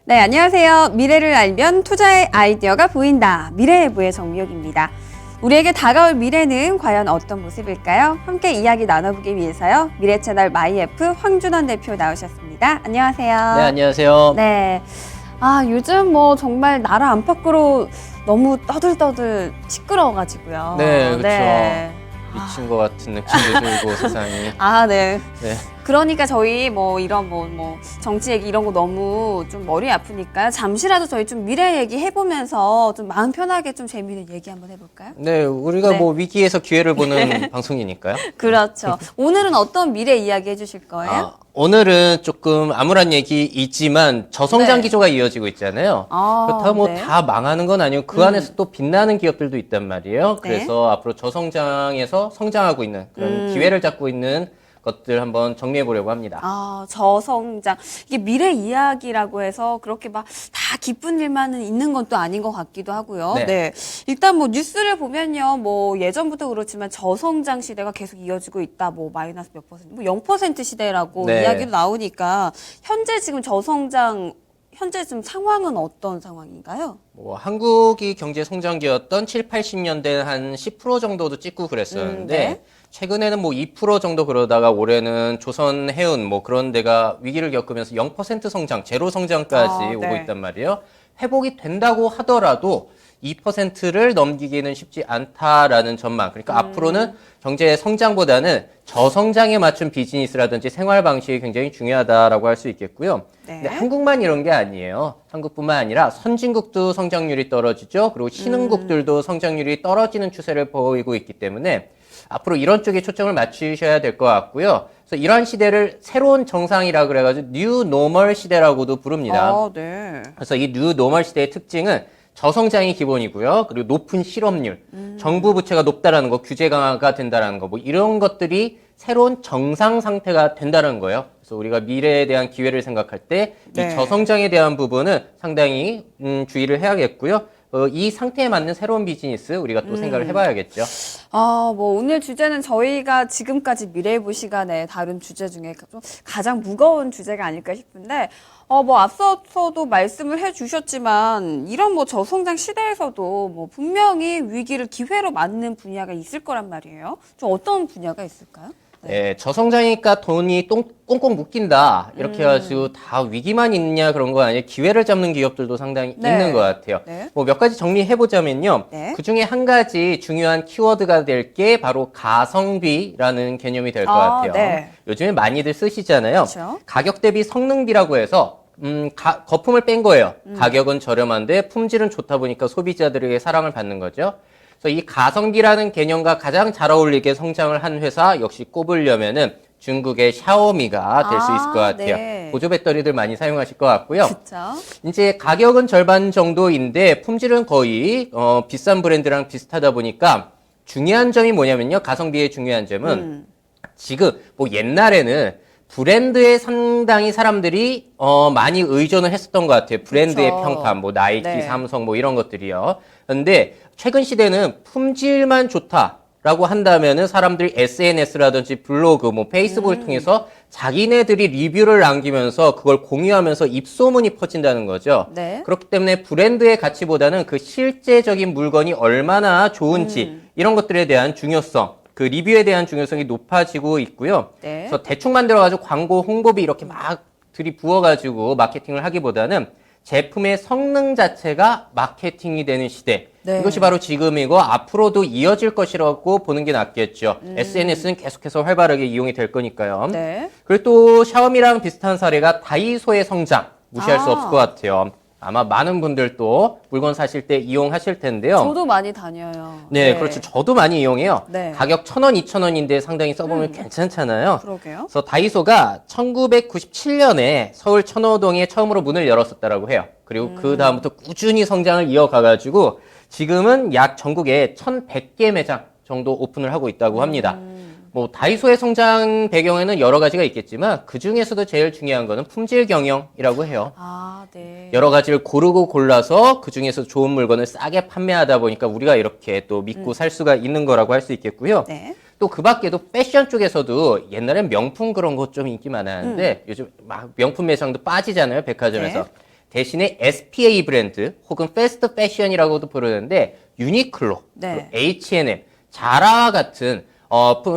네, 안녕하세요. 미래를 알면 투자의 아이디어가 보인다. 미래예보의 정미옥입니다. 우리에게 다가올 미래는 과연 어떤 모습일까요? 함께 이야기 나눠보기 위해서요. 미래채널 마이F 황준원 대표 나오셨습니다. 안녕하세요. 네, 안녕하세요. 네. 요즘 뭐 정말 나라 안팎으로 너무 떠들떠들 시끄러워가지고요. 네, 그렇죠. 네. 미친 것 같은 느낌도 들고 세상이. 네. 네. 그러니까 저희 뭐 이런 뭐 정치 얘기 이런 거 너무 좀 머리 아프니까 잠시라도 저희 좀 미래 얘기 해보면서 좀 마음 편하게 좀 재미있는 얘기 한번 해볼까요? 네, 우리가 네. 뭐 위기에서 기회를 보는 방송이니까요. 그렇죠. 오늘은 어떤 미래 이야기 해주실 거예요? 오늘은 조금 암울한 얘기 있지만 저성장 네. 기조가 이어지고 있잖아요. 그렇다고 뭐 네. 다 망하는 건 아니고 그 안에서 또 빛나는 기업들도 있단 말이에요. 네. 그래서 앞으로 저성장에서 성장하고 있는 그런 기회를 잡고 있는 것들 한번 정리해 보려고 합니다. 저성장. 이게 미래 이야기라고 해서 그렇게 막 다 기쁜 일만은 있는 건 또 아닌 것 같기도 하고요. 네. 일단 뭐 뉴스를 보면요. 뭐 예전부터 그렇지만 저성장 시대가 계속 이어지고 있다. 뭐 마이너스 몇 퍼센트, 뭐 0% 시대라고 네. 이야기도 나오니까 현재 지금 저성장, 현재 지금 상황은 어떤 상황인가요? 뭐 한국이 경제 성장기였던 7, 80년대 한 10% 정도도 찍고 그랬었는데 네. 최근에는 뭐 2% 정도 그러다가 올해는 조선 해운 뭐 그런 데가 위기를 겪으면서 0% 성장, 제로 성장까지 오고 네. 있단 말이에요. 회복이 된다고 하더라도 2%를 넘기기는 쉽지 않다라는 전망. 그러니까 앞으로는 경제 성장보다는 저성장에 맞춘 비즈니스라든지 생활 방식이 굉장히 중요하다라고 할 수 있겠고요. 네. 근데 한국만 이런 게 아니에요. 한국뿐만 아니라 선진국도 성장률이 떨어지죠. 그리고 신흥국들도 성장률이 떨어지는 추세를 보이고 있기 때문에 앞으로 이런 쪽에 초점을 맞추셔야 될 것 같고요. 그래서 이러한 시대를 새로운 정상이라 그래가지고 뉴 노멀 시대라고도 부릅니다. 네. 그래서 이 뉴 노멀 시대의 특징은 저성장이 기본이고요. 그리고 높은 실업률, 정부 부채가 높다라는 거, 규제 강화가 된다라는 거, 뭐 이런 것들이 새로운 정상 상태가 된다는 거예요. 그래서 우리가 미래에 대한 기회를 생각할 때 이 네. 저성장에 대한 부분은 상당히 주의를 해야겠고요. 이 상태에 맞는 새로운 비즈니스 우리가 또 생각을 해봐야겠죠. 뭐 오늘 주제는 저희가 지금까지 미래예보 시간에 다룬 주제 중에 좀 가장 무거운 주제가 아닐까 싶은데, 뭐 앞서서도 말씀을 해주셨지만 이런 뭐 저성장 시대에서도 뭐 분명히 위기를 기회로 맞는 분야가 있을 거란 말이에요. 좀 어떤 분야가 있을까요? 네, 저성장이니까 돈이 꽁꽁 묶인다. 이렇게 해가지고 다 위기만 있냐 그런 거 아니에요. 기회를 잡는 기업들도 상당히 네. 있는 것 같아요. 네. 뭐 몇 가지 정리해보자면요. 네. 그 중에 한 가지 중요한 키워드가 될 게 바로 가성비라는 개념이 될 것 같아요. 네. 요즘에 많이들 쓰시잖아요. 그렇죠. 가격 대비 성능비라고 해서 거품을 뺀 거예요. 가격은 저렴한데 품질은 좋다 보니까 소비자들에게 사랑을 받는 거죠. 그래서 이 가성비라는 개념과 가장 잘 어울리게 성장을 한 회사 역시 꼽으려면은 중국의 샤오미가 될 수 있을 것 같아요. 네. 보조 배터리들 많이 사용하실 것 같고요. 그렇죠. 이제 가격은 절반 정도인데 품질은 거의 비싼 브랜드랑 비슷하다 보니까 중요한 점이 뭐냐면요. 가성비의 중요한 점은 지금 뭐 옛날에는 브랜드에 상당히 사람들이 많이 의존을 했었던 것 같아요. 브랜드의 그쵸. 평판, 뭐 나이키, 네. 삼성 뭐 이런 것들이요. 근데 최근 시대는 품질만 좋다라고 한다면은 사람들이 SNS라든지 블로그, 뭐 페이스북을 통해서 자기네들이 리뷰를 남기면서 그걸 공유하면서 입소문이 퍼진다는 거죠. 네. 그렇기 때문에 브랜드의 가치보다는 그 실제적인 물건이 얼마나 좋은지 이런 것들에 대한 중요성, 그 리뷰에 대한 중요성이 높아지고 있고요. 네. 그래서 대충 만들어가지고 광고 홍보비 이렇게 막 들이부어가지고 마케팅을 하기보다는 제품의 성능 자체가 마케팅이 되는 시대. 네. 이것이 바로 지금이고 앞으로도 이어질 것이라고 보는 게 낫겠죠. SNS는 계속해서 활발하게 이용이 될 거니까요. 네. 그리고 또 샤오미랑 비슷한 사례가 다이소의 성장 무시할 수 없을 것 같아요. 아마 많은 분들도 물건 사실 때 이용하실 텐데요. 저도 많이 다녀요. 네, 그렇죠. 저도 많이 이용해요. 네. 가격 1,000원, 2,000원인데 상당히 써보면 괜찮잖아요. 그러게요. 그래서 다이소가 1997년에 서울 천호동에 처음으로 문을 열었었다라고 해요. 그리고 그 다음부터 꾸준히 성장을 이어가가지고 지금은 약 전국에 1,100개 매장 정도 오픈을 하고 있다고 합니다. 뭐 다이소의 성장 배경에는 여러 가지가 있겠지만 그 중에서도 제일 중요한 거는 품질 경영이라고 해요. 네. 여러 가지를 고르고 골라서 그 중에서 좋은 물건을 싸게 판매하다 보니까 우리가 이렇게 또 믿고 살 수가 있는 거라고 할 수 있겠고요. 네. 또 그 밖에도 패션 쪽에서도 옛날엔 명품 그런 거 좀 인기 많았는데 요즘 막 명품 매장도 빠지잖아요, 백화점에서. 네. 대신에 SPA 브랜드 혹은 패스트 패션이라고도 부르는데 유니클로, 네. H&M, 자라와 같은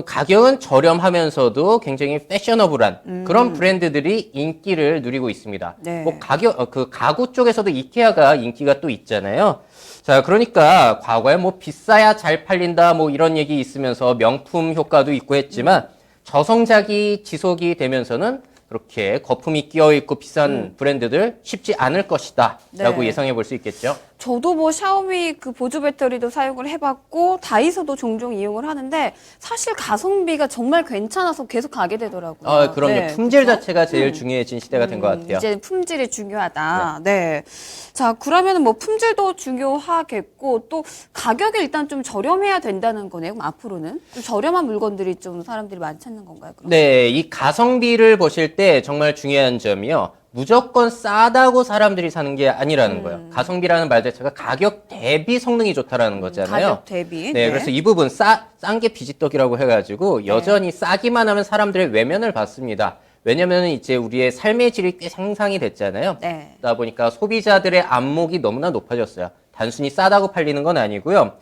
가격은 저렴하면서도 굉장히 패셔너블한 그런 브랜드들이 인기를 누리고 있습니다. 네. 뭐 가구 쪽에서도 이케아가 인기가 또 있잖아요. 자, 그러니까 과거에 뭐 비싸야 잘 팔린다 뭐 이런 얘기 있으면서 명품 효과도 있고 했지만 저성장이 지속이 되면서는 그렇게 거품이 끼어있고 비싼 브랜드들 쉽지 않을 것이다 라고 네. 예상해 볼 수 있겠죠. 저도 뭐 샤오미 그 보조 배터리도 사용을 해봤고 다이소도 종종 이용을 하는데 사실 가성비가 정말 괜찮아서 계속 가게 되더라고요. 그럼요. 네, 품질 그쵸? 자체가 제일 중요해진 시대가 된 것 같아요. 이제 품질이 중요하다. 네. 자, 그러면은 뭐 품질도 중요하겠고 또 가격이 일단 좀 저렴해야 된다는 거네요. 그럼 앞으로는 좀 저렴한 물건들이 좀 사람들이 많이 찾는 건가요? 그럼? 네, 이 가성비를 보실 때 정말 중요한 점이요. 무조건 싸다고 사람들이 사는 게 아니라는 거예요. 가성비라는 말 자체가 가격 대비 성능이 좋다라는 거잖아요. 가격 대비. 네, 그래서 이 부분 싼 게 비지떡이라고 해가지고 여전히 싸기만 하면 사람들의 외면을 받습니다. 왜냐면 이제 우리의 삶의 질이 꽤 향상이 됐잖아요. 네. 그러다 보니까 소비자들의 안목이 너무나 높아졌어요. 단순히 싸다고 팔리는 건 아니고요.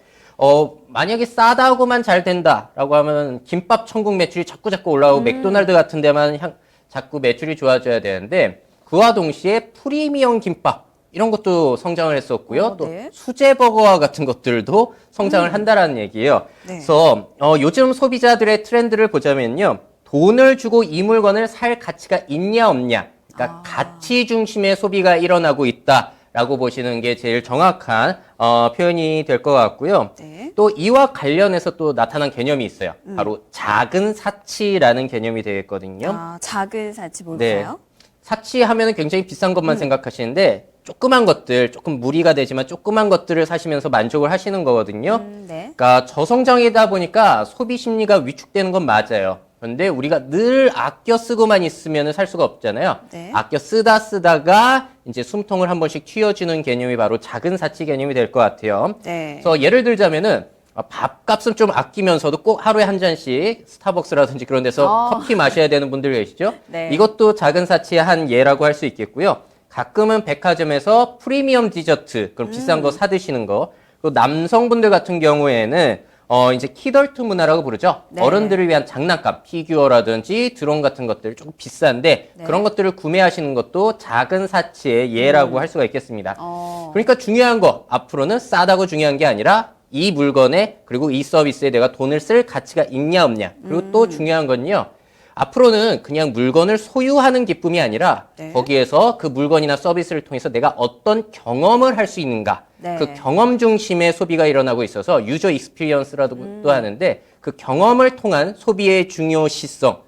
만약에 싸다고만 잘 된다라고 하면 김밥 천국 매출이 자꾸 올라오고 맥도날드 같은 데만 자꾸 매출이 좋아져야 되는데 그와 동시에 프리미엄 김밥 이런 것도 성장을 했었고요. 또 네. 수제 버거와 같은 것들도 성장을 한다라는 얘기예요. 네. 그래서 요즘 소비자들의 트렌드를 보자면요. 돈을 주고 이 물건을 살 가치가 있냐 없냐. 그러니까 가치 중심의 소비가 일어나고 있다라고 보시는 게 제일 정확한 표현이 될 것 같고요. 네. 또 이와 관련해서 또 나타난 개념이 있어요. 바로 작은 사치라는 개념이 되겠거든요. 아, 작은 사치 뭘까요? 사치하면 굉장히 비싼 것만 생각하시는데 조그만 것들, 조금 무리가 되지만 조그만 것들을 사시면서 만족을 하시는 거거든요. 네. 그러니까 저성장이다 보니까 소비 심리가 위축되는 건 맞아요. 그런데 우리가 늘 아껴 쓰고만 있으면 살 수가 없잖아요. 네. 아껴 쓰다가 이제 숨통을 한 번씩 튀어주는 개념이 바로 작은 사치 개념이 될 것 같아요. 네. 그래서 예를 들자면은 밥값은 좀 아끼면서도 꼭 하루에 한 잔씩 스타벅스라든지 그런 데서 커피 마셔야 되는 분들 계시죠? 네. 이것도 작은 사치의 한 예라고 할 수 있겠고요. 가끔은 백화점에서 프리미엄 디저트, 그럼 비싼 거 사드시는 거. 또 남성분들 같은 경우에는 이제 키덜트 문화라고 부르죠. 네. 어른들을 위한 장난감, 피규어라든지 드론 같은 것들 조금 비싼데 네. 그런 것들을 구매하시는 것도 작은 사치의 예라고 할 수가 있겠습니다. 어. 그러니까 중요한 거 앞으로는 싸다고 중요한 게 아니라 이 물건에 그리고 이 서비스에 내가 돈을 쓸 가치가 있냐 없냐. 그리고 또 중요한 건요. 앞으로는 그냥 물건을 소유하는 기쁨이 아니라 네. 거기에서 그 물건이나 서비스를 통해서 내가 어떤 경험을 할 수 있는가. 네. 그 경험 중심의 소비가 일어나고 있어서 유저 익스피리언스라고도 하는데 그 경험을 통한 소비의 중요시성,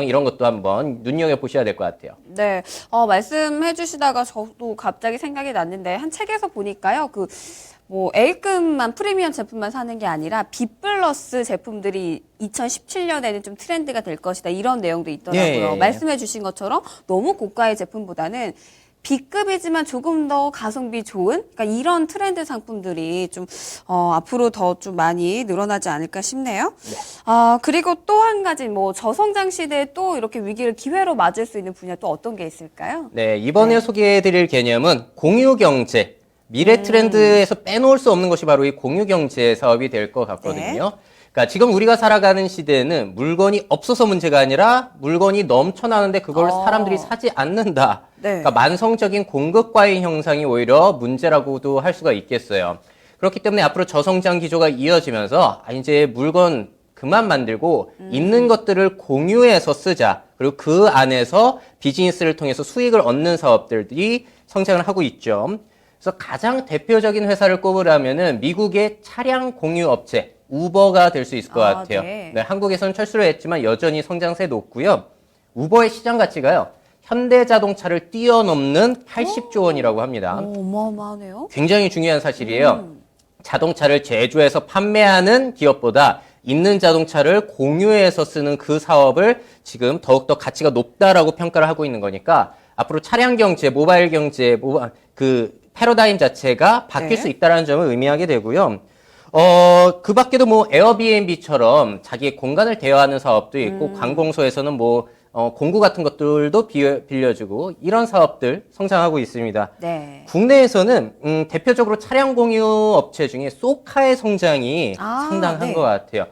이런 것도 한번 눈여겨보셔야 될 것 같아요. 네. 말씀해 주시다가 저도 갑자기 생각이 났는데 한 책에서 보니까요. 뭐 A급만 프리미엄 제품만 사는 게 아니라 B 플러스 제품들이 2017년에는 좀 트렌드가 될 것이다. 이런 내용도 있더라고요. 예. 말씀해 주신 것처럼 너무 고가의 제품보다는 B급이지만 조금 더 가성비 좋은 그러니까 이런 트렌드 상품들이 좀 앞으로 더 좀 많이 늘어나지 않을까 싶네요. 네. 그리고 또 한 가지 뭐 저성장 시대에 또 이렇게 위기를 기회로 맞을 수 있는 분야 또 어떤 게 있을까요? 네, 이번에 소개해드릴 개념은 공유경제. 미래 트렌드에서 빼놓을 수 없는 것이 바로 이 공유경제 사업이 될 것 같거든요. 네. 그러니까 지금 우리가 살아가는 시대에는 물건이 없어서 문제가 아니라 물건이 넘쳐나는데 그걸 사람들이 사지 않는다. 네. 그러니까 만성적인 공급 과잉 형상이 오히려 문제라고도 할 수가 있겠어요. 그렇기 때문에 앞으로 저성장 기조가 이어지면서 이제 물건 그만 만들고 있는 것들을 공유해서 쓰자. 그리고 그 안에서 비즈니스를 통해서 수익을 얻는 사업들이 성장을 하고 있죠. 그래서 가장 대표적인 회사를 꼽으라면은 미국의 차량 공유 업체 우버가 될 수 있을 것 같아요. 네. 네, 한국에서는 철수를 했지만 여전히 성장세 높고요. 우버의 시장 가치가요. 현대자동차를 뛰어넘는 80조 원이라고 합니다. 어마어마하네요. 굉장히 중요한 사실이에요. 자동차를 제조해서 판매하는 기업보다 있는 자동차를 공유해서 쓰는 그 사업을 지금 더욱더 가치가 높다라고 평가를 하고 있는 거니까 앞으로 차량 경제, 모바일 경제, 그 패러다임 자체가 바뀔 네. 수 있다는 점을 의미하게 되고요. 그 밖에도 뭐 에어비앤비처럼 자기의 공간을 대여하는 사업도 있고 관공서에서는 뭐 공구 같은 것들도 빌려주고 이런 사업들 성장하고 있습니다. 네. 국내에서는 대표적으로 차량 공유 업체 중에 쏘카의 성장이 아, 상당한 네. 것 같아요.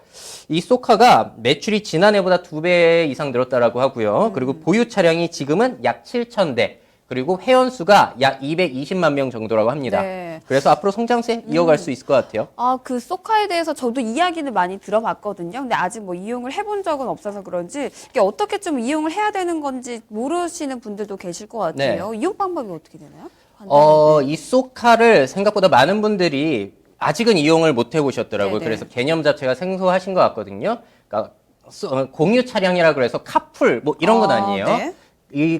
이 쏘카가 매출이 지난해보다 2배 이상 늘었다라고 하고요. 그리고 보유 차량이 지금은 약 7,000대, 그리고 회원수가 약 220만 명 정도라고 합니다. 네. 그래서 앞으로 성장세 이어갈 수 있을 것 같아요. 아, 그 쏘카에 대해서 저도 이야기는 많이 들어봤거든요. 근데 아직 뭐 이용을 해본 적은 없어서 그런지 이게 어떻게 좀 이용을 해야 되는 건지 모르시는 분들도 계실 것 같아요. 이용 방법이 어떻게 되나요? 이 쏘카를 생각보다 많은 분들이 아직은 이용을 못 해보셨더라고요. 네네. 그래서 개념 자체가 생소하신 것 같거든요. 그러니까 공유 차량이라 그래서 카풀 뭐 이런 건 아니에요. 네.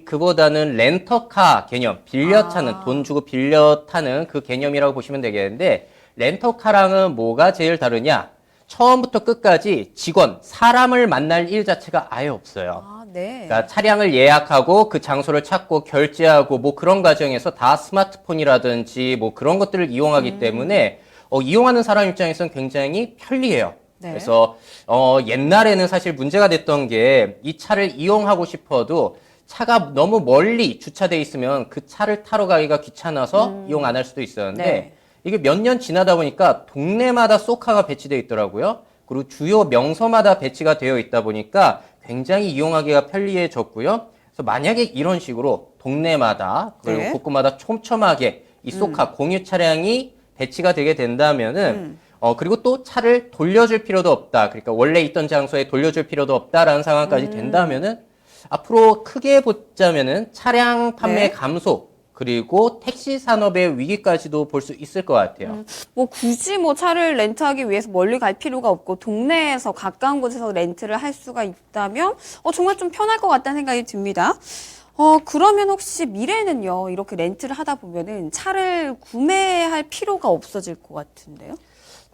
그보다는 렌터카 개념, 빌려 타는, 돈 주고 빌려 타는 그 개념이라고 보시면 되겠는데, 렌터카랑은 뭐가 제일 다르냐? 처음부터 끝까지 직원, 사람을 만날 일 자체가 아예 없어요. 아, 네. 그러니까 차량을 예약하고 그 장소를 찾고 결제하고 뭐 그런 과정에서 다 스마트폰이라든지 뭐 그런 것들을 이용하기 때문에 이용하는 사람 입장에서는 굉장히 편리해요. 네. 그래서 옛날에는 사실 문제가 됐던 게 이 차를 이용하고 싶어도 차가 너무 멀리 주차돼 있으면 그 차를 타러 가기가 귀찮아서 이용 안 할 수도 있었는데 네. 이게 몇 년 지나다 보니까 동네마다 쏘카가 배치되어 있더라고요. 그리고 주요 명소마다 배치가 되어 있다 보니까 굉장히 이용하기가 편리해졌고요. 그래서 만약에 이런 식으로 동네마다 그리고 네. 곳곳마다 촘촘하게 이 쏘카 공유 차량이 배치가 되게 된다면은 그리고 또 차를 돌려줄 필요도 없다. 그러니까 원래 있던 장소에 돌려줄 필요도 없다라는 상황까지 된다면은 앞으로 크게 보자면은 차량 판매 네. 감소 그리고 택시 산업의 위기까지도 볼 수 있을 것 같아요. 뭐 굳이 뭐 차를 렌트하기 위해서 멀리 갈 필요가 없고 동네에서 가까운 곳에서 렌트를 할 수가 있다면 정말 좀 편할 것 같다는 생각이 듭니다. 그러면 혹시 미래에는요, 이렇게 렌트를 하다 보면은 차를 구매할 필요가 없어질 것 같은데요?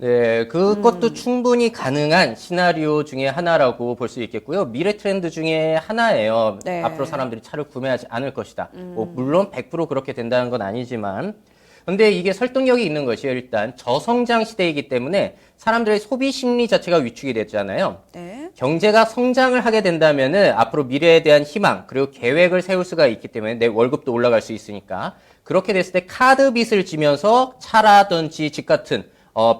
네, 그것도 충분히 가능한 시나리오 중에 하나라고 볼 수 있겠고요. 미래 트렌드 중에 하나예요. 네. 앞으로 사람들이 차를 구매하지 않을 것이다. 뭐 물론 100% 그렇게 된다는 건 아니지만 근데 이게 설득력이 있는 것이요. 일단 저성장 시대이기 때문에 사람들의 소비 심리 자체가 위축이 됐잖아요. 네. 경제가 성장을 하게 된다면은 앞으로 미래에 대한 희망 그리고 계획을 세울 수가 있기 때문에 내 월급도 올라갈 수 있으니까 그렇게 됐을 때 카드 빚을 지면서 차라든지 집 같은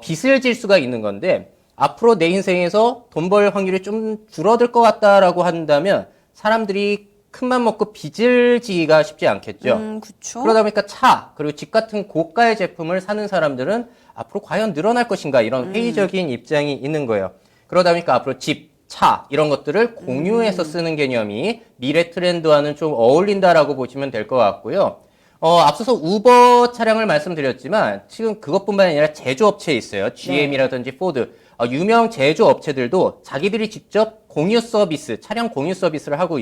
빚을 질 수가 있는 건데 앞으로 내 인생에서 돈 벌 확률이 좀 줄어들 것 같다라고 한다면 사람들이 큰맘 먹고 빚을 지기가 쉽지 않겠죠. 그쵸. 그러다 보니까 차 그리고 집 같은 고가의 제품을 사는 사람들은 앞으로 과연 늘어날 것인가 이런 회의적인 입장이 있는 거예요. 그러다 보니까 앞으로 집, 차 이런 것들을 공유해서 쓰는 개념이 미래 트렌드와는 좀 어울린다라고 보시면 될 것 같고요. 앞서서 우버 차량을 말씀드렸지만 지금 그것뿐만 아니라 제조업체에 있어요. GM이라든지 포드. 유명 제조업체들도 자기들이 직접 공유 서비스, 차량 공유 서비스를 하고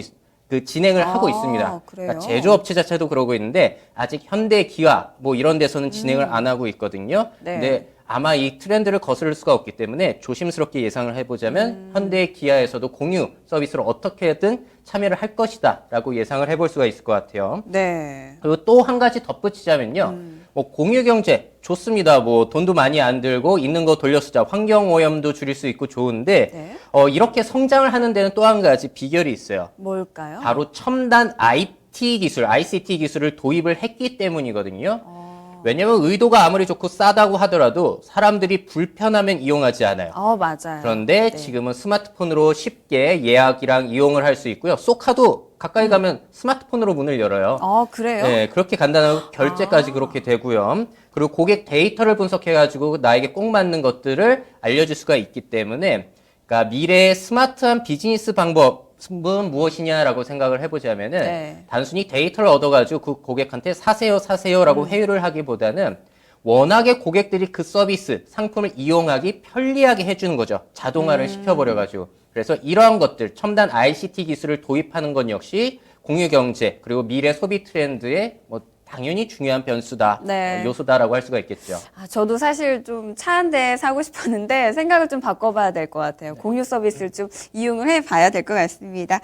진행을 하고 있습니다. 그래요? 그러니까 제조업체 자체도 그러고 있는데 아직 현대, 기아 뭐 이런 데서는 진행을 안 하고 있거든요. 네. 근데 아마 이 트렌드를 거스를 수가 없기 때문에 조심스럽게 예상을 해보자면 현대, 기아에서도 공유 서비스를 어떻게든 참여를 할 것이다라고 예상을 해볼 수가 있을 것 같아요. 네. 그리고 또 한 가지 덧붙이자면요. 뭐 공유 경제 좋습니다. 뭐 돈도 많이 안 들고 있는 거 돌려 쓰자. 환경 오염도 줄일 수 있고 좋은데 네. 이렇게 성장을 하는 데는 또 한 가지 비결이 있어요. 뭘까요? 바로 첨단 IT 기술, ICT 기술을 도입을 했기 때문이거든요. 왜냐면 의도가 아무리 좋고 싸다고 하더라도 사람들이 불편하면 이용하지 않아요. 맞아요. 그런데 네. 지금은 스마트폰으로 쉽게 예약이랑 이용을 할 수 있고요. 쏘카도 가까이 가면 스마트폰으로 문을 열어요. 그래요? 네, 그렇게 간단한 결제까지 그렇게 되고요. 그리고 고객 데이터를 분석해가지고 나에게 꼭 맞는 것들을 알려줄 수가 있기 때문에, 그러니까 미래의 스마트한 비즈니스 방법은 무엇이냐라고 생각을 해보자면은 네. 단순히 데이터를 얻어가지고 그 고객한테 사세요라고 회유를 하기보다는 워낙에 고객들이 그 서비스, 상품을 이용하기 편리하게 해주는 거죠. 자동화를 시켜버려가지고. 그래서 이러한 것들, 첨단 ICT 기술을 도입하는 건 역시 공유경제, 그리고 미래 소비 트렌드의 당연히 중요한 변수다, 네. 요소다라고 할 수가 있겠죠. 저도 사실 좀 차 한 대 사고 싶었는데 생각을 좀 바꿔봐야 될 것 같아요. 공유 서비스를 좀 이용을 해봐야 될 것 같습니다.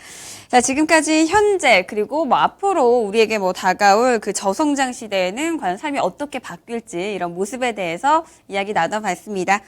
자, 지금까지 현재 그리고 뭐 앞으로 우리에게 뭐 다가올 그 저성장 시대에는 과연 삶이 어떻게 바뀔지 이런 모습에 대해서 이야기 나눠봤습니다.